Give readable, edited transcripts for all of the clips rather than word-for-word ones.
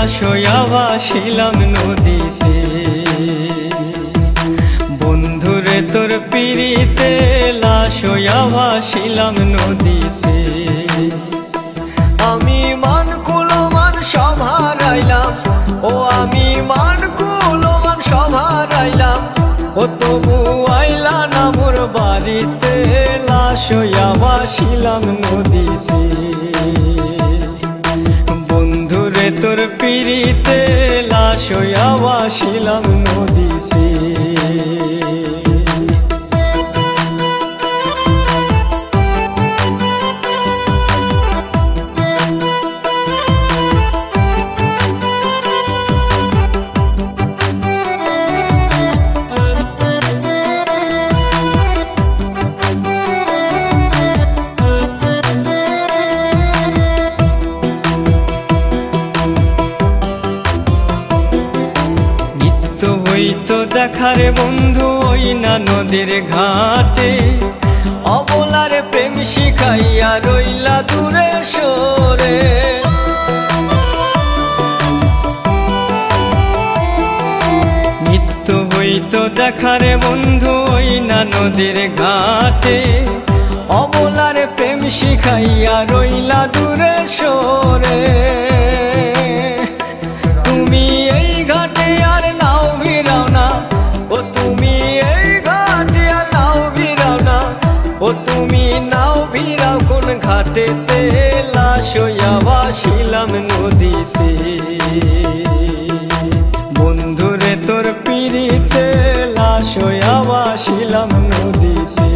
লাশ হইয়া ভাসিলাম নদীতে। বন্ধুরে তোর পিড়িতে লাশ হইয়া ভাসিলাম নদীতে। আমি মান কুলমান সব হারাইলাম, ও আমি মান কুলমান সব হারাইলাম, ও তবু আইলা না মোর বাড়িতে। লাশ হইয়া ভাসিলাম নদীতে। বন্ধুরে তোর পিড়িতে লাশ হইয়া ভাসিলাম নদীতে। হইতো দেখারে বন্ধু ওই না নদীর ঘাটে, অবলার প্রেম শিখাইয়া রইলা দূরে সরে। নিত্য হইতো দেখারে বন্ধু ওই না নদীর ঘাটে, অবলার প্রেম শিখাইয়া রইলা দূরে সরে। তুমি এই ঘাটে আর নাও ভিড়াও না, ও তুমি এই ঘাটে আর নাও ভিড়াও না, ও তুমি নাও ভিড়াও কোন ঘাটেতে। লাশ হইয়া ভাসিলাম নদীতে। বন্ধুরে তোর পিড়িতে লাশ হইয়া ভাসিলাম নদীতে।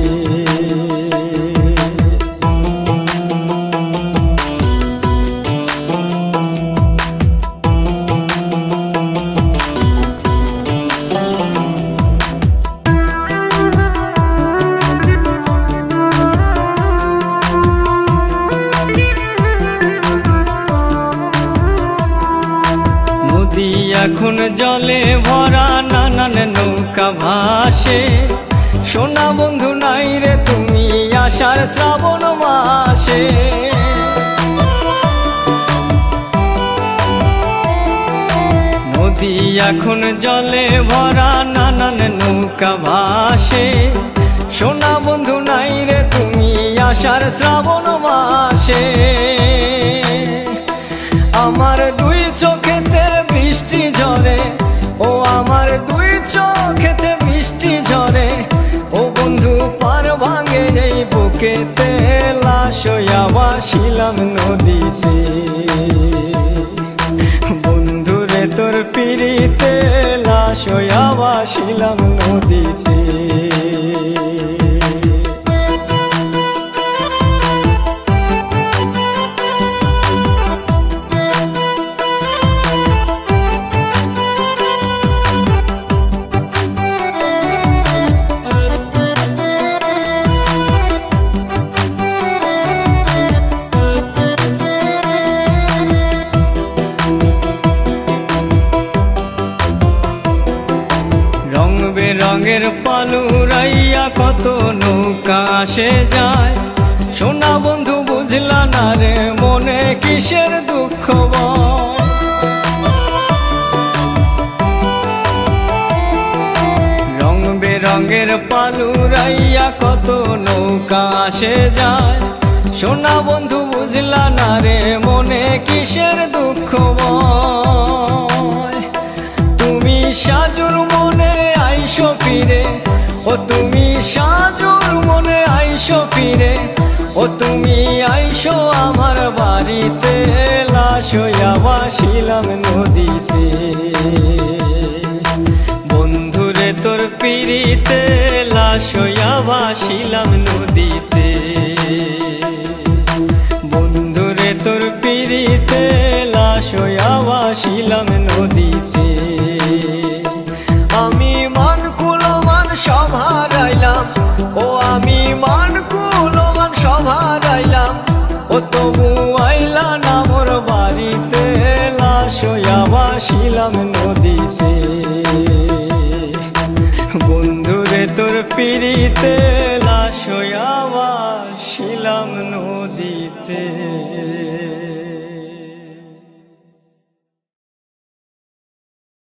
নদী এখন জলে ভরা, নানান নৌকা ভাসে। সোনা বন্ধু নাই রে তুমি আষাঢ় শ্রাবণ মাসে। নদী এখন জলে ভরা, নানান নৌকা ভাসে। সোনা বন্ধু নাই রে তুমি আষাঢ় শ্রাবণ মাসে। আমার দুই চোখেতে বৃষ্টি ঝরে, ও আমার দুই চোখেতে বৃষ্টি ঝরে, ও বন্ধু পার ভাঙে এই বুকেতে। লাশ হইয়া ভাসিলাম নদীতে। বন্ধুরে তোর পিড়িতে লাশ হইয়া ভাসিলাম নদীতে। রং বেরঙের পালুরাইয়া কত নৌকা আসে যায়। সোনা বন্ধু বুঝলা না রে মনে কিসের দুঃখ বল। রং বেরঙের পালুরাইয়া কত নৌকা আসে যায়। সোনা বন্ধু বুঝলা না রে মনে কিসের দুঃখ বল। তুমি সাজুর মনে আইসো ফিরে, ও তুমি সাজুর মনে আইসো ফিরে, ও তুমি আইসো আমার বাড়িতে। লাশ হইয়া ভাসিলাম নদীতে। বন্ধুরে তোর পিড়িতে লাশ হইয়া ভাসিলাম নদীতে। বন্ধুরে তোর পিড়িতে লাশ হইয়া ভাসিলাম নদীতে। আমি মান কুলমান সব হারাইলাম, ও আমি মান কুলমান সব হারাইলাম, ও তবু আইলা না মোর বাড়িতে। লাশ হইয়া ভাসিলাম নদীতে। বন্ধুরে তোর পিড়িতে লাশ হইয়া ভাসিলাম নদীতে।